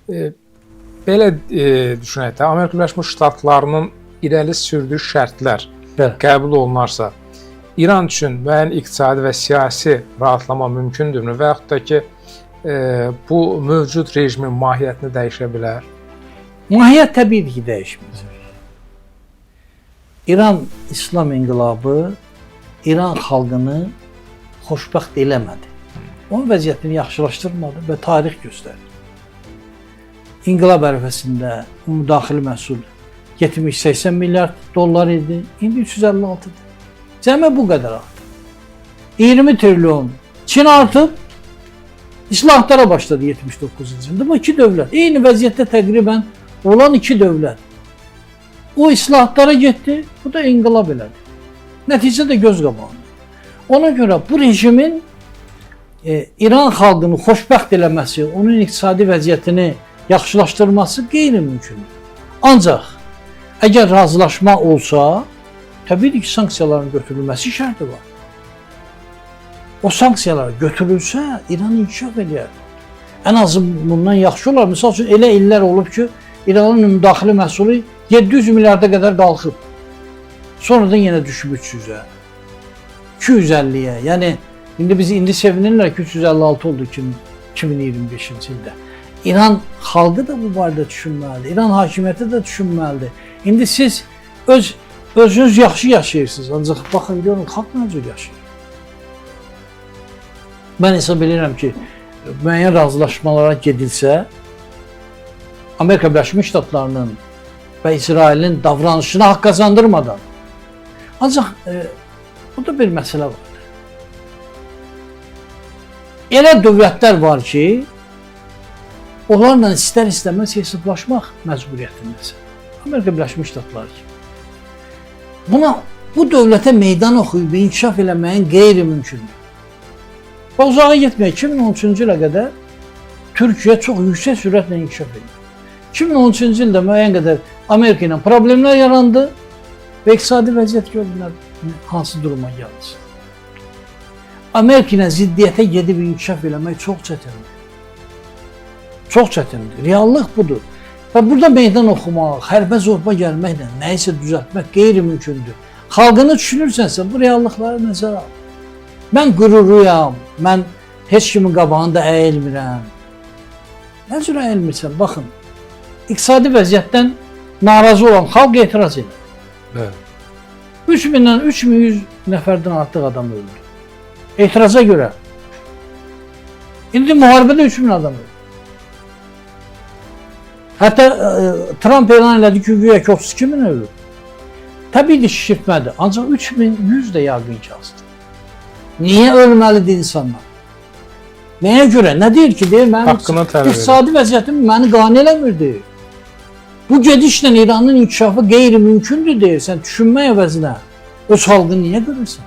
Belə düşünək də, Amerika Birləşmiş Ştatlarının irəli sürdüyü şərtlər qəbul olunarsa, İran üçün müəyyən iqtisadi və siyasi rahatlama mümkündürmü və yaxud da ki, bu mövcud rejimin mahiyyətini dəyişə bilər? Mahiyyət təbii ki, dəyişmir. İran İslam inqilabı İran xalqını xoşbəxt eləmədi. Onun vəziyyətini yaxşılaşdırmadı və tarix göstərir. İnqilab ərəfəsində müdaxili məhsul 70-80 milyard dollar idi, indi 356-dır. Cəmi bu qədər artdı. 20 trilyon Çin artıb, islahatlara başladı 79-cu ildə. Bu iki dövlət, eyni vəziyyətdə təqribən olan iki dövlət. O islahatlara getdi, bu da inqilab elədi. Nəticə də göz qabağında. Ona görə bu rejimin İran xalqını xoşbəxt eləməsi, onun iqtisadi vəziyyətini yaxşılaşdırması qeyri-mümkündür. Ancaq əgər razılaşma olsa, təbii ki, sanksiyaların götürülməsi şərti var. O sanksiyalar götürülsə, İran inkişaf edər. Ən azı bundan yaxşı olar. Misal üçün, elə illər olub ki, İranın müdaxili məhsulu 700 milyarda qədər qalxıb. Sonradan yenə düşüb 300-ə, 250-yə. Yəni, indi sevinirlər ki, 356 oldu 2025-ci ildə. İran xalqı da bu barədə düşünməlidir. İran hakimiyyəti də düşünməlidir. İndi siz özünüz yaxşı yaşayırsınız. Ancaq baxın, görün, xalq necə yaşayır. Mən hesab edirəm ki, müəyyən razılaşmalara gedilsə, Amerika Birləşmiş Ştatlarının və İsrailin davranışına haqq qazandırmadan. Ancaq burada bir məsələ vardır. Elə dövlətlər var ki, onlarla istər-istəməz hesablaşmaq məcburiyyətindəsin. Amerika Birləşmiş Ştatları kimi. Bu dövlətə meydan oxuyub inkişaf eləməyin qeyri-mümkündür. Və uzağa getməyək, 2013-cü ilə qədər Türkiyə çox yüksək sürətlə inkişaf edir. 2013-cü ildə müəyyən qədər Amerika ilə problemlər yarandı və iqtisadi vəziyyət gördülər hansı duruma gəldi. Amerika ilə ziddiyyətə gedib inkişaf eləmək çox çətindir. Çox çətindir. Reallıq budur. Və burada meydan oxumaq, hərbə zorba gəlməklə nəyisə düzəltmək qeyri-mümkündür. Xalqını düşünürsənsə, bu reallıqları nəzərə al. Mən qürurluyam, mən heç kimin qabağında əyilmirəm. Nə cür əyilmirsən? Baxın, iqtisadi vəziyyətdən narazı olan xalq etiraz edir. 3000-dən 3100 nəfərdən artıq adam öldü. Etiraza görə. İndi müharibədə 3000 adam öldü. Hətta Trump elan elədi ki, güya 32 min ölür. Təbii ki, şişirtmədir. Ancaq 3100 də yaqin yazdı. Niyə ölməlidir insanlar? Nəyə görə? Nə deyir ki, deyir, mənim iqtisadi vəziyyətim məni qane eləmirdi. Bu gedişlə İranın inkişafı qeyri-mümkündür deyir. Sən düşünmək əvəzinə öz xalqını niyə görürsən?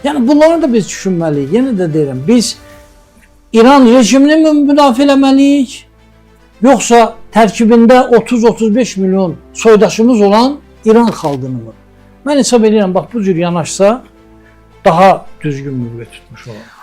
Yəni, bunları da biz düşünməliyik. Yenə də deyirəm, biz İran rejimini müdafiə eləməliyik, yoxsa tərkibində 30-35 milyon soydaşımız olan İran xalqını mı? Mən hesab edirəm, bax, bu cür yanaşsa daha düzgün mövqe tutmuş olar.